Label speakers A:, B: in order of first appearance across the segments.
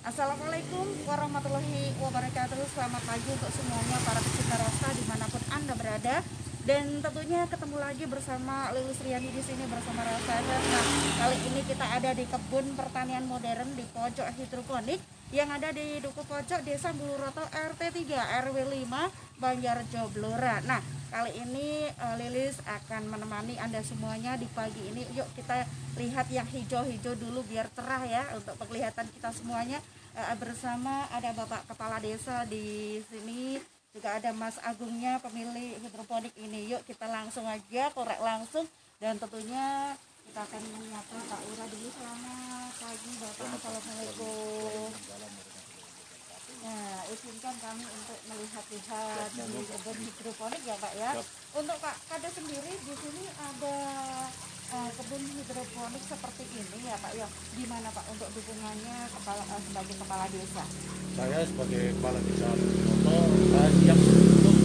A: Assalamualaikum warahmatullahi wabarakatuh. Selamat pagi untuk semuanya para pecinta rasa dimanapun Anda berada. Dan tentunya ketemu lagi bersama Lilis Riani di sini bersama Rasa. Nah, kali ini kita ada di kebun pertanian modern di pojok hidroponik yang ada di Duku Pojok, Desa Buluroto, RT 3 RW 5, Banjarjo Blora. Nah, kali ini Lilis akan menemani Anda semuanya di pagi ini. Yuk kita lihat yang hijau-hijau dulu biar cerah ya untuk penglihatan kita semuanya. Bersama ada Bapak Kepala Desa di sini, juga ada Mas Agungnya pemilik hidroponik ini. Yuk kita langsung aja korek langsung, dan tentunya kita akan menyapa Pak Ura dulu. Selamat pagi Bapak. Assalamualaikum. Nah, izinkan kami untuk melihat-lihat di kebun hidroponik ya Pak ya. Untuk Pak Kades sendiri di sini ada kebun hidroponik seperti ini ya Pak ya. Gimana Pak untuk dukungannya sebagai kepala desa?
B: Saya sebagai kepala desa Buluroto siap untuk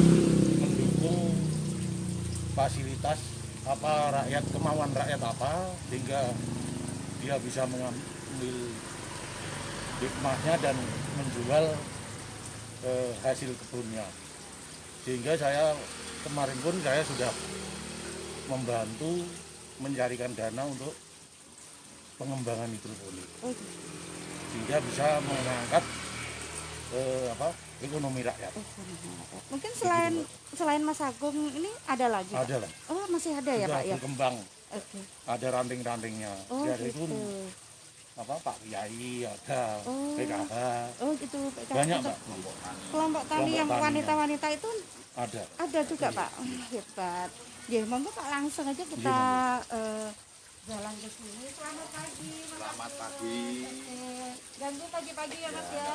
B: mendukung fasilitas rakyat, kemauan rakyat apa sehingga dia bisa mengambil hikmahnya dan menjual hasil kebunnya. Sehingga saya kemarin pun saya sudah membantu mencarikan dana untuk pengembangan hidroponik, sehingga bisa mengangkat ekonomi rakyat.
A: Mungkin selain Mas Agung ini ada lagi Pak?
B: Ada lah.
A: Oh, masih ada ya Pak ya?
B: Berkembang.
A: Oke.
B: Ada ranting-rantingnya.
A: Oh,
B: dari
A: gitu.
B: itu Pak Kiai ada, PKH.
A: Oh gitu.
B: Banyak Pak.
A: Kelompok tani yang wanita-wanita itu
B: ada
A: juga Pak. Hebat. Ya, monggo Pak, langsung aja kita jalan ke sini. Selamat pagi Mas.
C: Selamat pagi.
A: Ganggu pagi-pagi ya Mas ya.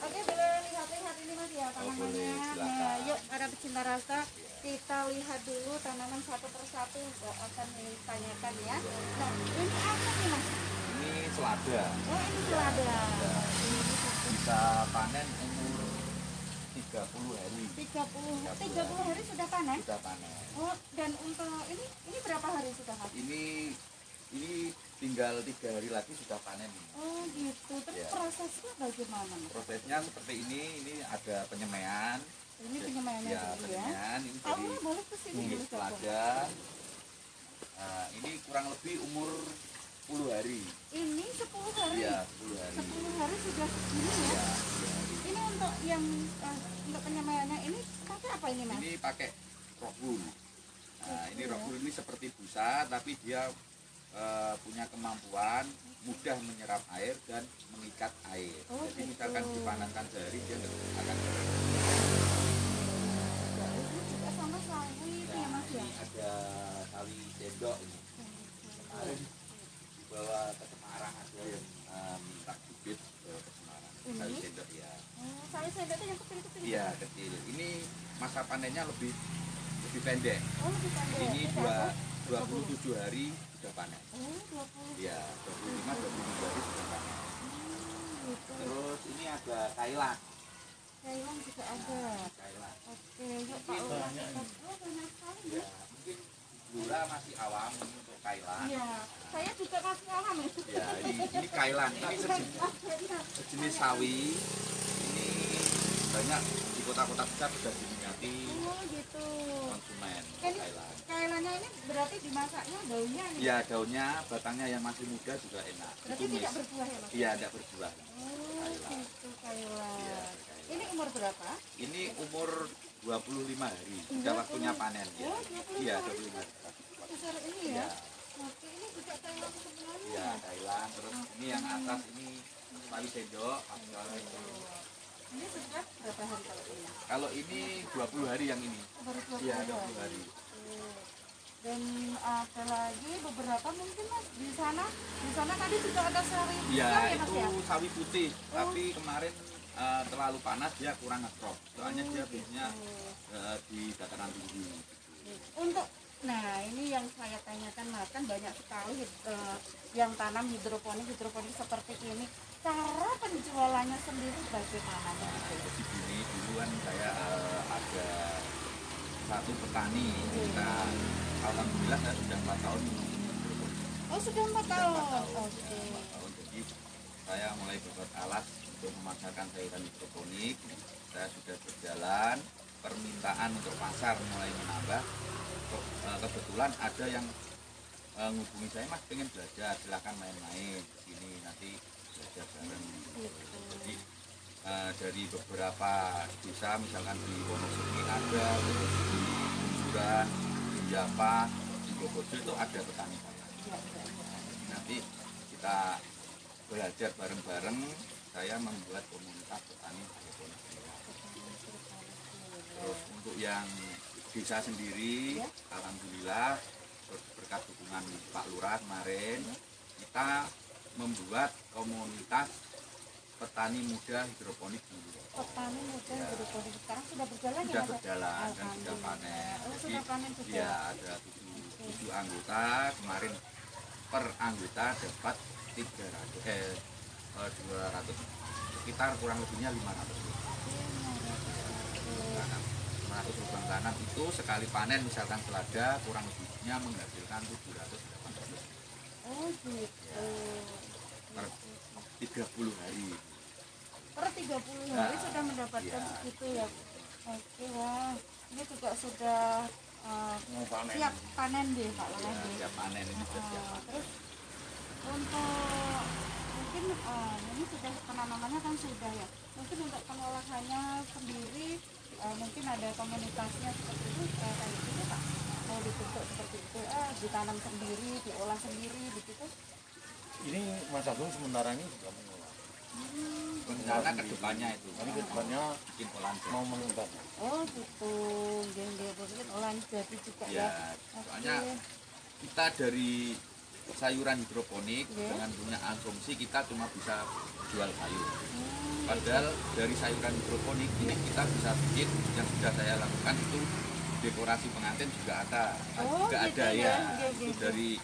A: Oke, boleh lihat-lihat ini Mas ya tanamannya. Nah, yuk para pecinta rasa, kita lihat dulu tanaman satu persatu, akan ditanyakan ya. Nah, ini apa nih Mas?
C: Ini selada.
A: Oh, ini selada.
C: Bisa panen umur 30 hari.
A: 30 hari sudah panen?
C: Sudah panen.
A: Oh, dan untuk ini berapa hari sudah Mas?
C: Ini tinggal 3 hari lagi sudah panen.
A: Oh gitu. Terus
C: Ya.
A: prosesnya bagaimana Mas?
C: Prosesnya seperti ini ada penyemaian.
A: Ini penyemaiannya
C: Ya,
A: dulu ya.
C: penyemaian ini
A: Pak
C: dari
A: Ura boleh kesini
C: bibit
A: dulu
C: selada. Nah, ini kurang lebih umur 10 hari.
A: Ini 10 hari.
C: Iya, 10 hari.
A: 10 hari sudah segini ya.
C: Ya, 10 hari.
A: Ini untuk yang untuk penyemaiannya ini pakai apa ini Mas?
C: Ini pakai rohul. Nah, ini rohul ini seperti busa, tapi dia punya kemampuan mudah menyerap air dan mengikat air.
A: Oh,
C: jadi
A: gitu.
C: misalkan dipanaskan sehari dia akan
A: Ini juga sama sawi itu ya Mas ya.
C: ini ada sawi sendok ini. Kemarin dibawa ke Semarang ada yang minta bibit ke Semarang. Sawi sendok ya.
A: Oh, sawi sendoknya yang kecil-kecil.
C: Iya kecil. Ini masa panennya lebih pendek.
A: Oh, lebih pendek.
C: Ini
A: Tidak
C: 27 hari sudah panen.
A: Oh, 20.
C: Ya, 25-27 hari sudah panen.
A: Gitu.
C: Terus ini ada Thailand.
A: Thailand juga ada.
C: Thailand.
A: Oke, yuk Pak Ura. Oh, banyak sekali
C: Ya,
A: ya.
C: mungkin Blora masih awam untuk Thailand.
A: Iya, saya juga masih paham ya.
C: Ya, ini Thailand. Ini sejenis sawi. Ini banyak di kota-kota besar sudah diminati
A: Oh gitu.
C: konsumen
A: Ini
C: Thailand.
A: kailannya ini berarti dimasaknya daunnya nih.
C: Ya, daunnya, batangnya yang masih muda juga enak.
A: Berarti tidak berbuah ya Mas?
C: Iya, tidak berbuah.
A: Oh gitu Kailan.
C: Iya,
A: Ini umur berapa?
C: Ini umur 25 hari. Sudah waktunya panen ya.
A: Oh 25
C: Iya,
A: hari
C: 25 hari.
A: besar ini ya.
C: Iya.
A: Oke, ini juga Kailan sebenarnya.
C: Iya, Thailand. Terus ini yang atas ini sawi sendok.
A: Ini sudah berapa hari kalau ini?
C: Kalau ini 20 hari yang ini.
A: Baru 20
C: Iya,
A: hari.
C: 20 hari.
A: Dan ada lagi beberapa mungkin Mas di sana. Di sana tadi juga ada sawi
C: Iya,
A: besar ya Mas
C: itu
A: ya.
C: sawi putih. Tapi kemarin terlalu panas dia kurang ngekrop. Soalnya dia biasanya di dataran tinggi.
A: Untuk ini yang saya tanyakan Mas, kan banyak sekali yang tanam hidroponik seperti ini. Cara penjualannya sendiri bagaimana?
C: Jadi gini, dulu kan saya ada satu petani. Kita alhamdulillah saya sudah 4 tahun.
A: Oh sudah 4 tahun. Oke.
C: 4 tahun. Jadi saya mulai berbuat alat untuk memasarkan sayuran hidroponik. Saya sudah berjalan, permintaan untuk pasar mulai menambah. Kebetulan ada yang menghubungi saya, Mas pengen belajar, silahkan main-main ke sini nanti belajar bareng. Jadi dari beberapa desa, misalkan di Wonosobo ada, terus di Busuran, di Japa, di Bogojo itu ada petani saya. Nanti kita belajar bareng-bareng, saya membuat komunitas petani hidroponik. Terus untuk yang desa sendiri, alhamdulillah berkat dukungan Pak Lurah kemarin, kita membuat komunitas petani muda hidroponik dulu.
A: Petani muda hidroponik sekarang sudah berjalan ya?
C: Sudah berjalan dan sudah panen.
A: Oh,
C: Jadi
A: sudah panen juga.
C: ya ada 7 anggota, kemarin per anggota dapat 200, sekitar kurang lebihnya 500 lubang tanam itu sekali panen misalkan selada kurang lebihnya menghasilkan 700-800.
A: Oh gitu.
C: Per 30 hari.
A: Per 30 hari sudah mendapatkan segitu ya. Oke, wah. Ini juga sudah
B: Mau panen.
A: siap panen deh Pak Lurah.
C: Siap panen ini sudah siap panen.
A: Terus untuk mungkin ini sudah penanamannya kan sudah ya. Mungkin untuk pengolahannya sendiri mungkin ada komunitasnya seperti itu kayak gitu Pak. Mau dibentuk seperti itu, ditanam sendiri, diolah sendiri begitu.
B: Ini Mas Agung sementara ini juga mengolah.
C: Rencana kedepannya itu.
B: Ini kedepannya
C: bikin olahan jadi.
B: mau mengembangkan.
A: Oh gitu, dia mungkin olahan jadi juga ya.
C: Ya, soalnya kita dari sayuran hidroponik dengan punya asumsi kita cuma bisa jual sayur. Padahal dari sayuran hidroponik ini kita bisa bikin yang sudah saya lakukan itu dekorasi pengantin juga ada, juga
A: gitu
C: ada
A: ya.
C: Itu dari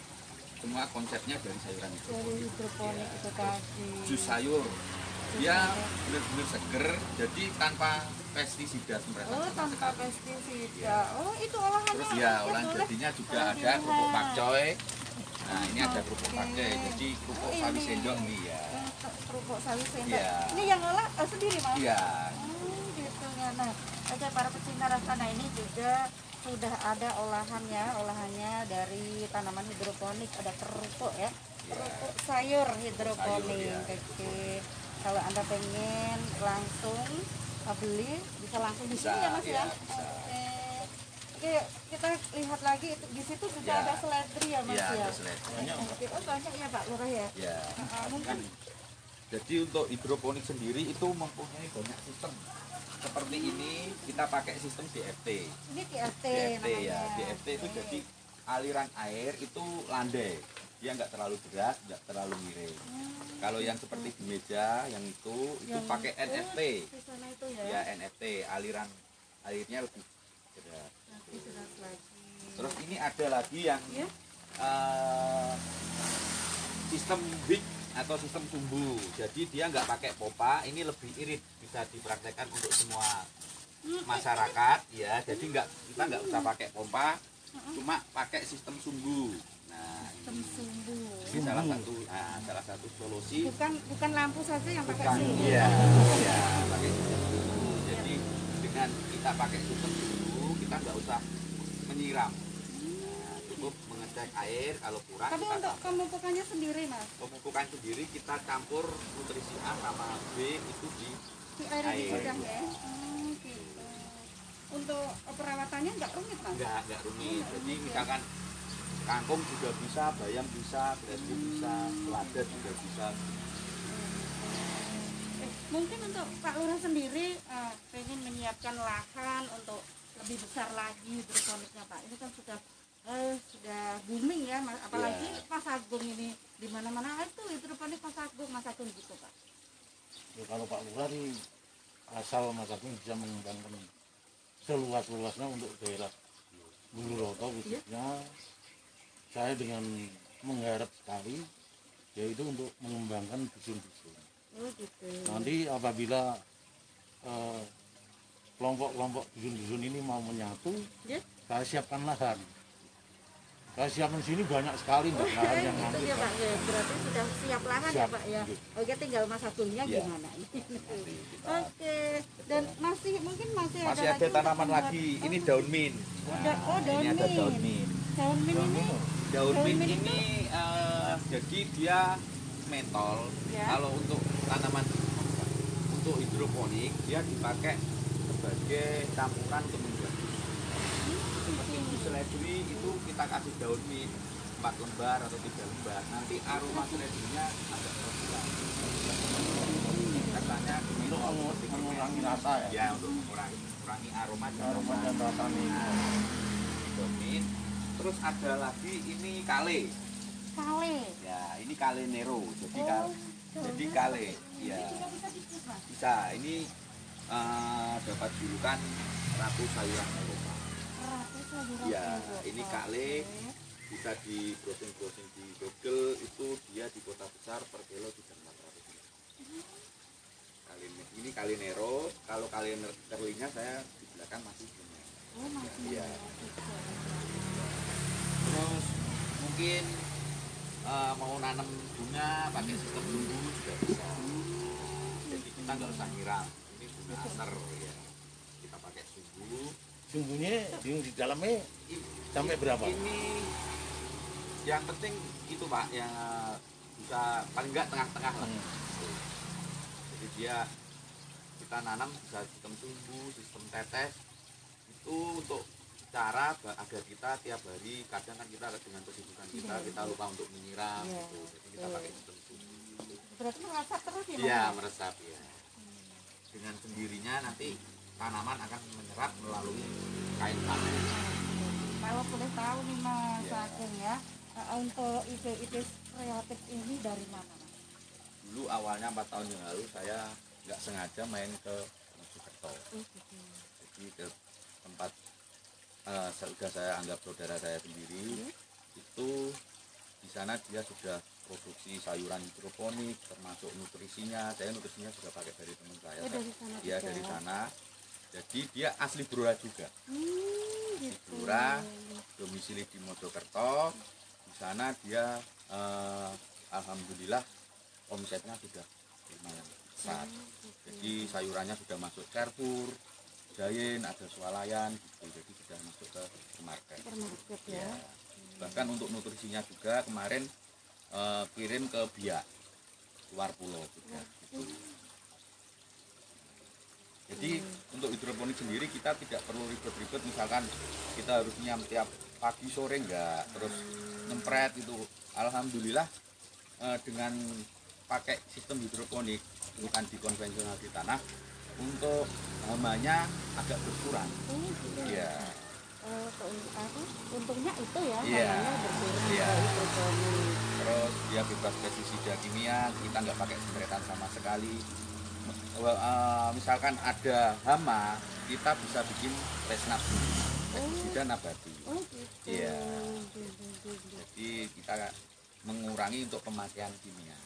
C: semua konsepnya dari sayuran
A: Dari
C: hidroponik.
A: hidroponik itu tadi.
C: Jus sayur, dia benar-benar seger, jadi tanpa pestisida semprotan sama
A: Tanpa
C: sekali.
A: pestisida. Oh itu olahannya.
C: Terus ya olahan jadinya juga ada kerupuk pakcoy. Nah ini ada kerupuk pakcoy, jadi kerupuk sawi sendok nih ya.
A: Kerupuk sawi sendok.
C: Iya.
A: Ini yang olah sendiri Mas?
C: Iya.
A: Gitu ya. Nah, oke para pecinta rasa, nah ini juga sudah ada olahannya dari tanaman hidroponik, ada kerupuk ya. Kerupuk sayur hidroponik.
C: Sayur, ya.
A: Oke. Kalau Anda pengen langsung beli bisa langsung di sini
C: Bisa,
A: ya Mas ya.
C: iya, bisa.
A: Oke, kita lihat lagi di situ juga
C: Ya.
A: ada seledri ya Mas
C: Iya,
A: ya.
C: ada seledri.
A: Oke, oh banyak ya Pak Lurah ya.
C: Ya.
A: Mungkin
C: Jadi untuk hidroponik sendiri itu mempunyai banyak sistem. Seperti ini kita pakai sistem DFT.
A: ini TFT
C: DFT
A: namanya.
C: ya. DFT itu jadi aliran air itu landai. Dia nggak terlalu deras, nggak terlalu miring. Kalau yang seperti di meja yang itu
A: Yang
C: pakai NFT.
A: di sana itu ya.
C: Ya NFT, aliran airnya lebih deras.
A: Nanti deras lagi.
C: Terus ini ada lagi yang
A: Ya.
C: sistem big atau sistem sumbu. Jadi dia nggak pakai pompa, ini lebih irit, bisa dipraktekkan untuk semua masyarakat ya. Jadi kita nggak usah pakai pompa, cuma pakai sistem sumbu. Nah,
A: Sistem sumbu.
C: ini salah satu solusi.
A: Bukan lampu saja yang pakai
C: Bukan,
A: sumbu.
C: iya, iya, pakai sistem sumbu. Jadi dengan kita pakai sistem sumbu, kita nggak usah menyiram. Nah, cukup mengecek air, kalau kurang
A: Tapi
C: kita
A: untuk pemupukannya sendiri Mas.
C: pemupukan sendiri kita campur nutrisi A sama B itu di
A: Di air di
C: Air,
A: gudang
C: ya.
A: ya. Gitu. Untuk perawatannya nggak rumit Mas.
C: enggak rumit. Jadi misalkan kangkung juga bisa, bayam bisa, beras bisa, selada juga bisa.
A: Mungkin untuk Pak Lurah sendiri pengen menyiapkan lahan untuk lebih besar lagi hidroponiknya Pak. Ini kan sudah booming ya, apalagi Mas Agung ini di mana-mana itu hidroponik Mas Agung gitu Pak.
B: Ya, kalau Pak Lurah nih asal Mas Agung bisa mengembangkan seluas-luasnya untuk daerah Bulu Roto khususnya, saya dengan mengharap sekali yaitu untuk mengembangkan dusun-dusun.
A: Oh gitu.
B: Nanti apabila kelompok-kelompok dusun-dusun ini mau menyatu,
A: Ya.
B: saya siapkan lahan. Kasihan sini banyak sekali mbak lahan yang
A: Gitu
B: ngambil.
A: ya Pak ya. Berarti sudah siap lahan ya
B: Siap,
A: Pak ya.
B: gitu.
A: Oke, tinggal masa tunggunya
C: Iya.
A: gimana?
C: Nanti kita
A: Oke. Dan masih mungkin masih
C: masih
A: ada
C: ada
A: lagi untuk
C: tanaman
A: membuat-
C: lagi. Ini
A: Oh,
C: daun mint.
A: daun
C: Ini ada
A: mint.
C: daun mint.
A: Daun mint ini
C: Daun
A: Daun
C: mint
A: mint
C: ini jadi dia mentol.
A: Ya.
C: Kalau untuk tanaman untuk hidroponik dia dipakai sebagai campuran untuk membuat jus. Seperti jus seledri itu kita kasih daun mint 4 lembar atau 3 lembar. Nanti aroma seledrinya agak berkurang. Katanya
B: Untuk mengurangi rasa ya.
C: ya untuk mengurangi aroma
B: Aroma dan rasanya.
C: daun mint. Terus ada lagi ini kale.
A: kale.
C: Ya, ini kale nero. Jadi
A: Oh,
C: jadi
A: daunnya
C: kale.
A: seperti ini.
C: Ya,
A: Ini juga bisa dicus, Mas.
C: bisa. Ini dapat julukan ratu sayuran Eropa.
A: Ratus lagi
C: Ya,
A: ratus.
C: ini kale.
A: Oke.
C: Bisa di browsing di Google, itu dia di kota besar per kilo sudah 400 kali ini kali nero. Kalau kali kerlingnya saya di belakang masih punya.
A: Oh, masih.
C: Iya.
A: Gitu.
C: Terus mungkin mau nanam bunga pakai sistem sumbu juga bisa. Jadi kita nggak usah nyiram. Ini bunga aser ya. Kita pakai sumbu.
B: Sumbunya di dalamnya sampai berapa?
C: Ini yang penting itu Pak, yang bisa paling nggak tengah-tengah lah. Jadi dia kita nanam bisa sistem sumbu, sistem tetes. Itu untuk cara agar kita tiap hari, kadang kan kita dengan kesibukan kita lupa untuk menyiram
A: Iya.
C: gitu. Jadi kita pakai sistem sumbu.
A: Berarti meresap terus ya,
C: Iya,
A: Mas?
C: meresap ya. Dengan sendirinya nanti tanaman akan menyerap melalui kain panen.
A: Kalau boleh tahu nih Mas
C: Iya.
A: Agung ya, untuk ide-ide kreatif ini dari mana Mas?
C: Dulu awalnya 4 tahun yang lalu saya nggak sengaja main ke Mojokerto.
A: Gitu.
C: Jadi ke tempat sudah saya anggap saudara saya sendiri. Itu di sana dia sudah produksi sayuran hidroponik termasuk nutrisinya. Saya nutrisinya juga pakai dari teman saya.
A: Oh, dari sana
C: Iya,
A: juga.
C: dari sana. Jadi dia asli Blora juga. Di
A: Gitu.
C: Blora, domisili di Mojokerto. Di sana dia alhamdulillah omsetnya sudah lumayan besar. Jadi sayurannya sudah masuk Carrefour, Giant, ada swalayan gitu. Jadi sudah masuk ke market.
A: Supermarket
C: Ya.
A: ya.
C: Bahkan untuk nutrisinya juga kemarin kirim ke Biak, luar pulau juga gitu. Jadi untuk hidroponik sendiri kita tidak perlu ribet-ribet, misalkan kita harus nyiam tiap pagi sore enggak, terus nyempret itu. Alhamdulillah dengan pakai sistem hidroponik bukan di konvensional di tanah, untuk hamanya agak berkurang.
A: Gitu.
C: Iya.
A: Untungnya itu ya,
C: Iya.
A: namanya berkurang
C: Iya.
A: kalau hidroponik.
C: Terus dia bebas pestisida kimia, kita nggak pakai sempretan sama sekali. Misalkan ada hama, kita bisa bikin resnap pestisida nabati.
A: Oh gitu.
C: Iya.
A: Gitu.
C: Jadi kita mengurangi untuk pemakaian kimia.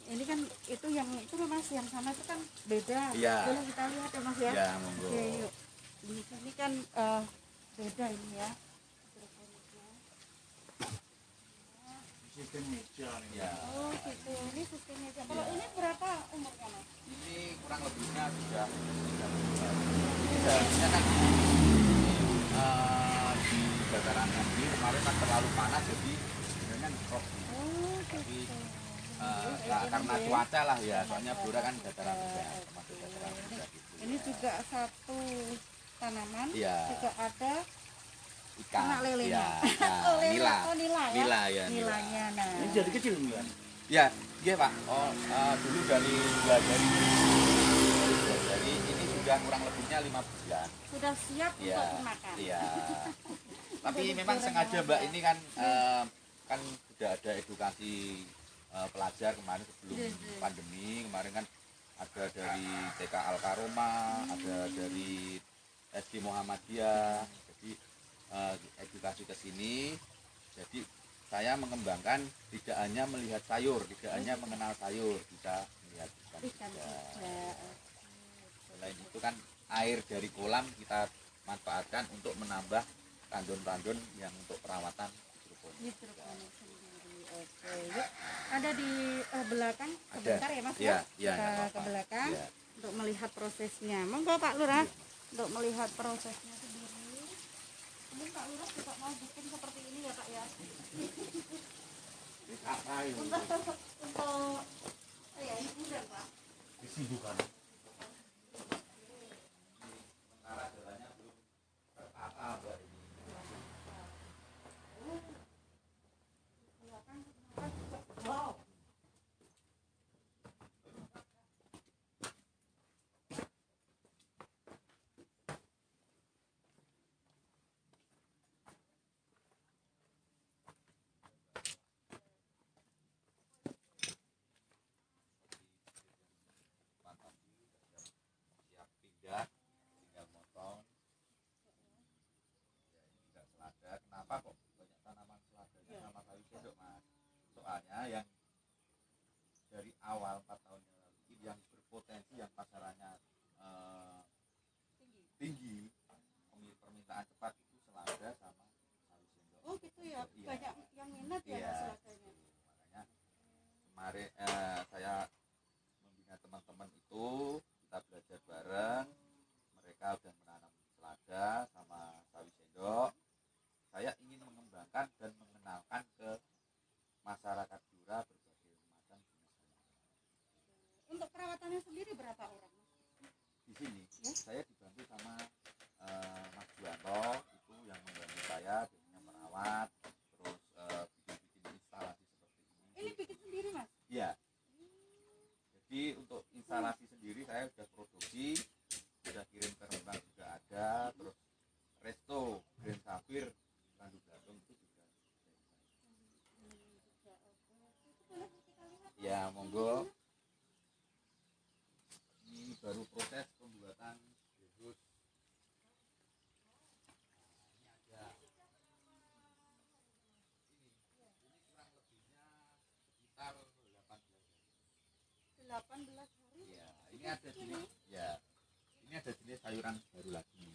A: Ini kan itu yang itu loh Mas, yang sama itu kan beda.
C: Iya.
A: Boleh kita lihat ya Mas ya.
C: Ya, monggo.
A: Oke, yuk. Di sini kan beda ini ya. Hidroponiknya.
B: Sistem meja nih.
C: Ya,
A: Oh gitu. Ini sistemnya. Kalau ini berapa umurnya Mas?
C: ini kurang lebihnya sudah 3 bulan. Ini seharusnya kan di dataran tinggi kemarin kan terlalu panas, jadi sebenarnya ngekrop.
A: Oh
C: Tapi
A: gitu.
C: karena cuaca lah ya, soalnya Blora kan dataran rendah, termasuk dataran rendah gitu.
A: Ini juga satu tanaman,
C: Iya.
A: juga ada
C: Ikan.
A: anak lelenya.
C: Ya,
A: Oh, lele.
C: nila.
A: Oh, nila ya.
C: Nila ya, nila.
A: Nilanya nah.
B: Ini jadi kecil kan?
C: Ya, iya Pak. Oh, dulu dari ini sudah kurang lebihnya 5 bulan.
A: Sudah siap
C: Iya.
A: untuk dimakan.
C: Iya. Tapi
A: Jadi
C: memang
A: kurang
C: sengaja
A: ada.
C: Mbak, ini kan kan sudah ada edukasi pelajar kemarin sebelum
A: Iya.
C: pandemi. Kemarin kan ada dari TK Al Karoma, ada dari SD Muhammadiyah. Jadi edukasi ke sini. Jadi saya mengembangkan tidak hanya melihat sayur, tidak hanya mengenal sayur, bisa melihat ikan
A: Ikan
C: juga.
A: juga.
C: Selain itu kan air dari kolam kita manfaatkan untuk menambah tandon-tandon yang untuk perawatan hidroponik.
A: Hidroponik sendiri. Oke. Yuk, ada di belakang
C: Ada.
A: sebentar ya Mas
C: Iya,
A: ya.
C: iya, nggak
A: Kita
C: apa-apa.
A: ke belakang
C: Iya.
A: untuk melihat prosesnya. Monggo Pak Lurah untuk melihat prosesnya sendiri. Mungkin Pak Lurah juga mau bikin seperti ini ya Pak ya.
B: Dikapai
A: Untuk ya ini mudah Pak.
B: disibukan.
C: Sementara jalannya belum tertata Mbak ini.
A: Wow.
C: Siap pindah, tinggal motong. Ya, ini juga selada. Kenapa kok banyak tanaman seladanya sama kayu sendok Mas? Soalnya yang dari awal 4 tahun yang lalu ini yang berpotensi yang pasarannya tinggi, permintaan cepat itu selada sama kayu sendok.
A: Oh gitu ya.
C: Iya.
A: Banyak yang minat ya
C: Iya.
A: Mas seladanya.
C: Makanya kemarin saya membina teman-teman itu, kita belajar bareng, mereka sudah menanam selada sama sawi sendok. Saya ingin mengembangkan dan mengenalkan ke masyarakat Jura berbagai macam jenis tanaman.
A: Untuk perawatannya sendiri berapa orang Mas?
C: Di sini saya dibantu sama Mas Juanto, itu yang membantu saya biasanya merawat, terus bikin-bikin instalasi seperti ini.
A: Ini bikin sendiri Mas?
C: Iya. Jadi untuk instalasi sendiri saya sudah produksi, sudah kirim ke Rembang juga ada, terus Resto, Grand Safir, Randu Blatung itu juga. Ya monggo. Ini baru proses pembuatan bihus. Ini ada. Ini kurang lebihnya sekitar 18 hari.
A: 18 hari.
C: Ya, ini ada jenis. Ya, ini ada jenis sayuran baru lagi.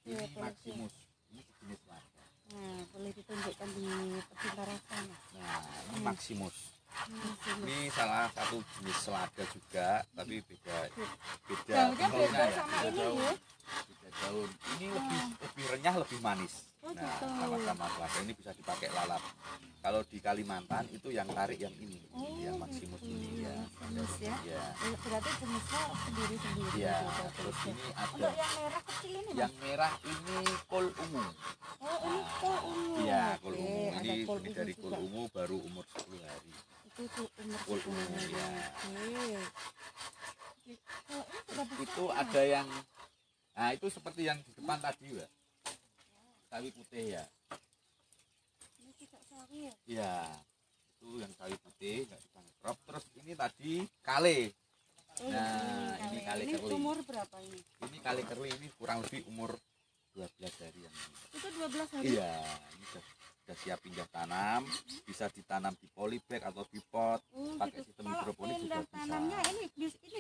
A: Iya,
C: Ini
A: boleh,
C: Maximus. Ini jenis lada.
A: Nah, boleh ditunjukkan di pecinta rasanya.
C: Nah, ini Maximus.
A: Sini.
C: Ini salah satu jenis selada juga, tapi beda
A: Daunnya
C: bentuknya
A: beda
C: ya.
A: sama
C: Beda
A: ini
C: daun.
A: ya.
C: Beda daun. Ini lebih renyah, lebih manis.
A: Oh,
C: Nah,
A: gitu.
C: sama-sama selada ini bisa dipakai lalap. Kalau di Kalimantan itu yang tarik yang ini, yang Maximus ini ya.
A: Jenis ya.
C: Ya.
A: Berarti jenisnya sendiri-sendiri.
C: Ya,
A: beda-beda.
C: terus ini ada
A: Untuk yang merah kecil ini Mas?
C: yang merah ini kol ungu.
A: Oh, ini kol ungu.
C: Iya, kol
A: Oke,
C: ungu.
A: ada
C: Ini
A: kol
C: jenis
A: ungu
C: dari kol
A: juga.
C: ungu baru umur 10 hari.
A: Itu umur
C: Kol
A: 10
C: ungu,
A: hari.
C: ya.
A: Oke. Kalau ini sudah besar
C: Itu
A: ya, Mas?
C: ada yang, nah itu seperti yang di depan tadi ya, sawi putih ya.
A: Ini tidak sawi ya.
C: Iya, itu yang sawi putih nggak bisa ngekrop. Terus ini tadi kale.
A: Oh,
C: Nah, ini kali
A: ini
C: kerli.
A: umur berapa ini?
C: Ini kale kerli ini kurang lebih umur 12 hari yang ini.
A: Itu 12 hari.
C: Iya, ini sudah siap pindah tanam, bisa ditanam di polybag atau di pot.
A: Oh,
C: Pakai
A: gitu.
C: sistem
A: Kalau
C: hidroponik juga
A: pindah
C: bisa.
A: tanamnya ini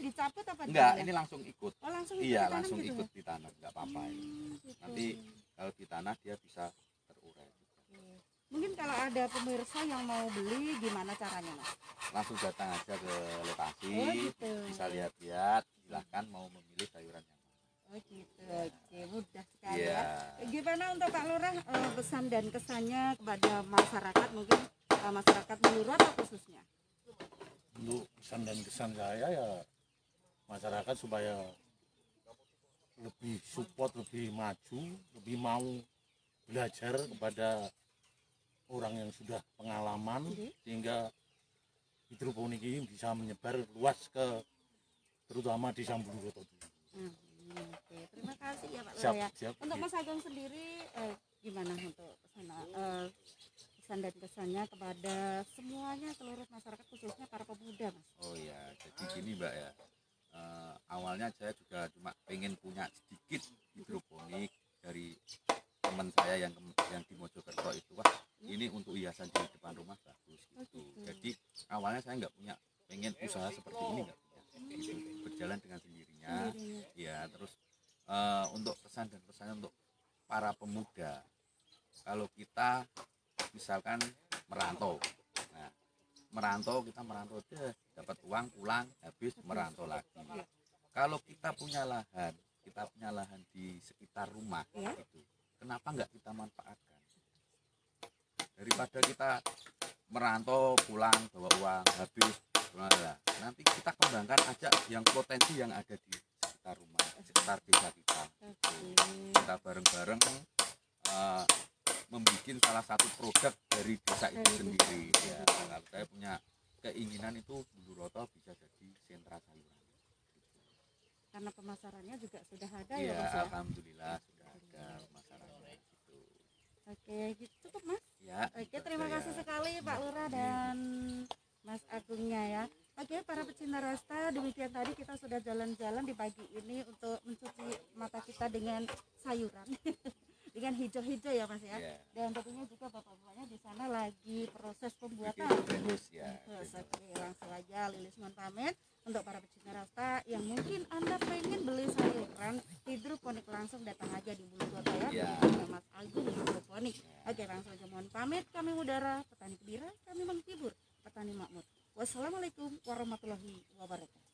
A: dicabut apa
C: Enggak,
A: dipindah?
C: ini langsung ikut.
A: Oh, langsung
C: Iya,
A: ditanam
C: langsung
A: gitu
C: ikut
A: ya?
C: ditanam, nggak apa-apa ini.
A: Gitu.
C: Nanti kalau ditanam dia bisa terurai juga.
A: Oke. Mungkin kalau ada pemirsa yang mau beli gimana caranya Mas?
C: Langsung datang aja ke lokasi,
A: Oh, gitu.
C: bisa lihat-lihat, silahkan mau memilih sayuran yang mana.
A: Oh gitu, oke, mudah sekali
C: Iya.
A: ya. Gimana untuk Pak Lurah pesan dan kesannya kepada masyarakat, mungkin masyarakat Meluru atau khususnya?
B: Untuk pesan dan kesan saya ya masyarakat supaya lebih support, lebih maju, lebih mau belajar kepada orang yang sudah pengalaman, sehingga hidroponik ini bisa menyebar luas ke terutama di Sambuluroto.
A: Oke, terima kasih ya Pak
B: Siap,
A: Lurah ya.
B: siap.
A: Untuk Mas Agung sendiri gimana untuk pesan dan kesannya kepada semuanya seluruh masyarakat khususnya para pemuda Mas?
C: Oh ya, jadi gini Mbak ya, awalnya saya juga cuma pengen punya sedikit hidroponik dari teman saya yang di Mojokerto itu. Wah, ini untuk hiasan di depan rumah bagus gitu. Jadi awalnya saya nggak punya pengen usaha seperti ini, nggak punya. Itu berjalan dengan sendirinya. Ya, terus untuk pesan dan pesannya untuk para pemuda, kalau kita misalkan merantau. Nah, kita merantau deh, dapat uang pulang, habis merantau lagi. Kalau kita punya lahan di sekitar rumah, gitu, kenapa nggak kita manfaatkan? Daripada kita merantau pulang bawa uang habis, nah, nanti kita kembangkan aja yang potensi yang ada di sekitar rumah, sekitar desa kita. Kita bareng-bareng membuat salah satu produk dari desa itu sendiri. Ya, kalau saya punya keinginan itu Buluroto bisa jadi sentra sayuran.
A: Karena pemasarannya juga sudah ada
C: Ya,
A: ya Mas ya.
C: alhamdulillah sudah ada pemasarannya gitu.
A: Oke, gitu cukup Mas.
C: Ya,
A: Oke, terima kasih sekali Pak Lurah dan Mas Agungnya ya. Oke, para pecinta rasta, demikian tadi kita sudah jalan-jalan di pagi ini untuk mencuci mata kita dengan sayuran. Dengan hijau-hijau ya Mas ya.
C: Yeah.
A: Dan tentunya juga bapak-bapaknya di sana lagi proses pembuatan.
C: Ya.
A: Oke, langsung aja Lilis mohon pamit untuk para pecinta rasta yang mungkin Anda pengen beli sayuran hidroponik, langsung datang aja di Buluroto ya.
C: Yeah.
A: Mas Agung hidroponik. Oke, langsung aja mohon pamit. Kami Mudara, petani Kedira, kami menghibur petani makmur. Wassalamualaikum warahmatullahi wabarakatuh.